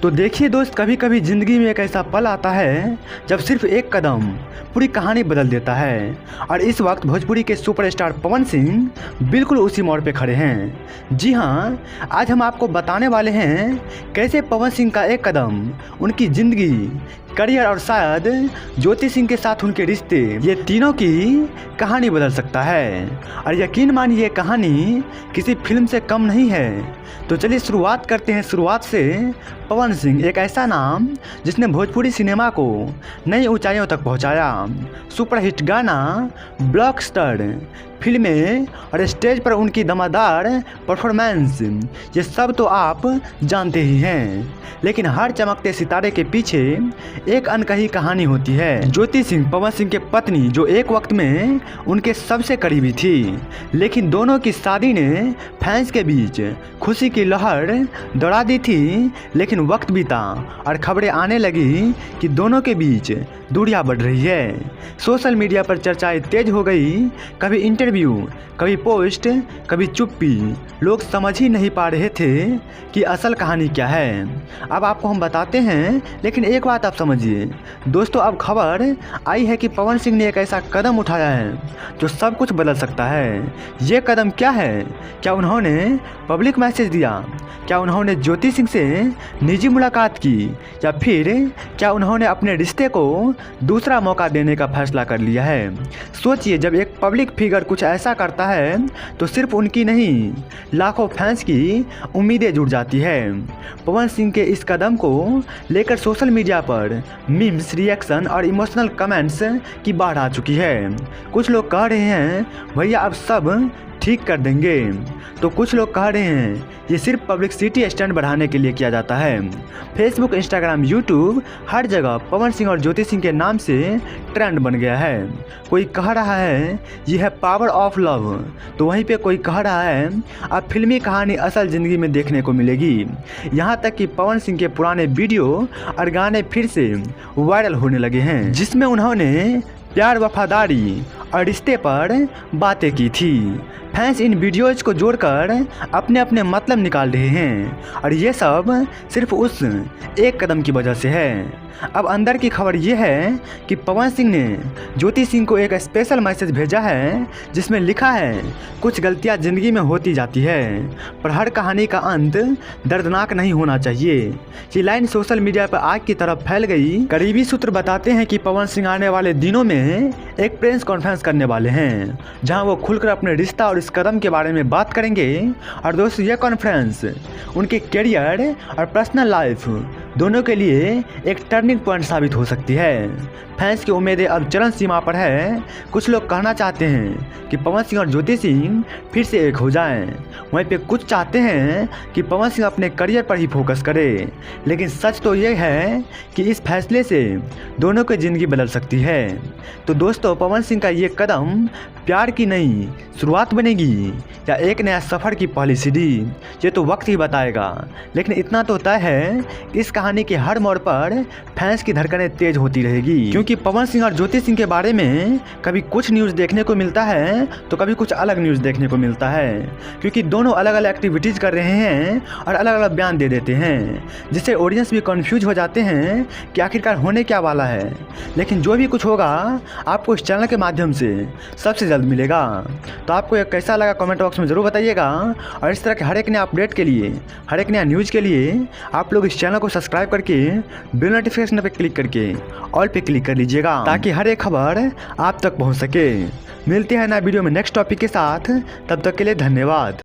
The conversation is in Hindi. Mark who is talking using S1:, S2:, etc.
S1: तो देखिए दोस्त, कभी कभी ज़िंदगी में एक ऐसा पल आता है जब सिर्फ एक कदम पूरी कहानी बदल देता है। और इस वक्त भोजपुरी के सुपरस्टार पवन सिंह बिल्कुल उसी मोड़ पे खड़े हैं। जी हाँ, आज हम आपको बताने वाले हैं कैसे पवन सिंह का एक कदम उनकी ज़िंदगी, करियर और शायद ज्योति सिंह के साथ उनके रिश्ते, ये तीनों की कहानी बदल सकता है। और यकीन मानिए, ये कहानी किसी फिल्म से कम नहीं है। तो चलिए शुरुआत करते हैं शुरुआत से। पवन सिंह एक ऐसा नाम जिसने भोजपुरी सिनेमा को नई ऊंचाइयों तक पहुंचाया। सुपरहिट गाना, ब्लॉकबस्टर फिल्में और स्टेज पर उनकी दमदार परफॉर्मेंस, ये सब तो आप जानते ही हैं। लेकिन हर चमकते सितारे के पीछे एक अनकही कहानी होती है। ज्योति सिंह पवन सिंह के पत्नी, जो एक वक्त में उनके सबसे करीबी थी, लेकिन दोनों की शादी ने फैंस के बीच खुशी की लहर दौड़ा दी थी। लेकिन वक्त बीता और खबरें आने लगी कि दोनों के बीच दूरियां बढ़ रही है। सोशल मीडिया पर चर्चाएं तेज हो गई। कभी इंटरव्यू, कभी पोस्ट, कभी चुप्पी। लोग समझ ही नहीं पा रहे थे कि असल कहानी क्या है। अब आपको हम बताते हैं, लेकिन एक बात आप समझिए दोस्तों, अब खबर आई है कि पवन सिंह ने एक ऐसा कदम उठाया है जो सब कुछ बदल सकता है। ये कदम क्या है? क्या उन्होंने पब्लिक मैसेज दिया? क्या उन्होंने ज्योति सिंह से निजी मुलाकात की? या फिर क्या उन्होंने अपने रिश्ते को दूसरा मौका देने का फैसला कर लिया है? सोचिए, जब एक पब्लिक फिगर कुछ ऐसा करता है तो सिर्फ उनकी नहीं, लाखों फैंस की उम्मीदें जुड़ जाती है। पवन सिंह के इस कदम को लेकर सोशल मीडिया पर मीम्स, रिएक्शन और इमोशनल कमेंट्स की बाढ़ आ चुकी है। कुछ लोग कह रहे हैं भैया अब सब ठीक कर देंगे, तो कुछ लोग कह रहे हैं ये सिर्फ पब्लिसिटी स्टंट बढ़ाने के लिए किया जाता है। फेसबुक, इंस्टाग्राम, यूट्यूब, हर जगह पवन सिंह और ज्योति सिंह के नाम से ट्रेंड बन गया है। कोई कह रहा है ये है पावर ऑफ लव, तो वहीं पे कोई कह रहा है अब फिल्मी कहानी असल ज़िंदगी में देखने को मिलेगी। यहाँ तक कि पवन सिंह के पुराने वीडियो और गाने फिर से वायरल होने लगे हैं, जिसमें उन्होंने प्यार, वफादारी और रिश्ते पर बातें की थी। फैंस इन वीडियोज़ को जोड़कर अपने अपने मतलब निकाल रहे हैं, और ये सब सिर्फ उस एक कदम की वजह से है। अब अंदर की खबर ये है कि पवन सिंह ने ज्योति सिंह को एक स्पेशल मैसेज भेजा है, जिसमें लिखा है कुछ गलतियां ज़िंदगी में होती जाती है, पर हर कहानी का अंत दर्दनाक नहीं होना चाहिए। ये लाइन सोशल मीडिया पर आग की तरफ फैल गई। करीबी सूत्र बताते हैं कि पवन सिंह आने वाले दिनों में एक प्रेस कॉन्फ्रेंस करने वाले हैं, जहां वो खुलकर अपने रिश्ता और इस कदम के बारे में बात करेंगे। और दोस्तों, यह कॉन्फ्रेंस उनके करियर और पर्सनल लाइफ दोनों के लिए एक टर्निंग पॉइंट साबित हो सकती है। फैंस की उम्मीदें अब चरम सीमा पर है। कुछ लोग कहना चाहते हैं कि पवन सिंह और ज्योति सिंह फिर से एक हो जाएं। वहीं पे कुछ चाहते हैं कि पवन सिंह अपने करियर पर ही फोकस करे। लेकिन सच तो ये है कि इस फैसले से दोनों की ज़िंदगी बदल सकती है। तो दोस्तों, पवन सिंह का ये कदम प्यार की नई शुरुआत बनेगी या एक नया सफ़र की पहली सीढ़ी, ये तो वक्त ही बताएगा। लेकिन इतना तो तय है कि इस कहानी के हर मोड़ पर फैंस की धड़कनें तेज होती रहेगी, क्योंकि पवन सिंह और ज्योति सिंह के बारे में कभी कुछ न्यूज़ देखने को मिलता है तो कभी कुछ अलग न्यूज़ देखने को मिलता है, क्योंकि दोनों अलग अलग एक्टिविटीज़ कर रहे हैं और अलग अलग बयान दे देते हैं, जिससे ऑडियंस भी कंफ्यूज हो जाते हैं कि आखिरकार होने क्या वाला है। लेकिन जो भी कुछ होगा आपको इस चैनल के माध्यम से सबसे जल्द मिलेगा। तो आपको यह कैसा लगा कमेंट बॉक्स में ज़रूर बताइएगा। और इस तरह के हर एक नया अपडेट के लिए, हर एक नया न्यूज़ के लिए आप लोग इस चैनल को सब्सक्राइब करके बेल नोटिफिकेशन पे क्लिक करके ऑल पे क्लिक कर लीजिएगा, ताकि हर एक खबर आप तक पहुंच सके। मिलते हैं नया वीडियो में नेक्स्ट टॉपिक के साथ, तब तक के लिए धन्यवाद।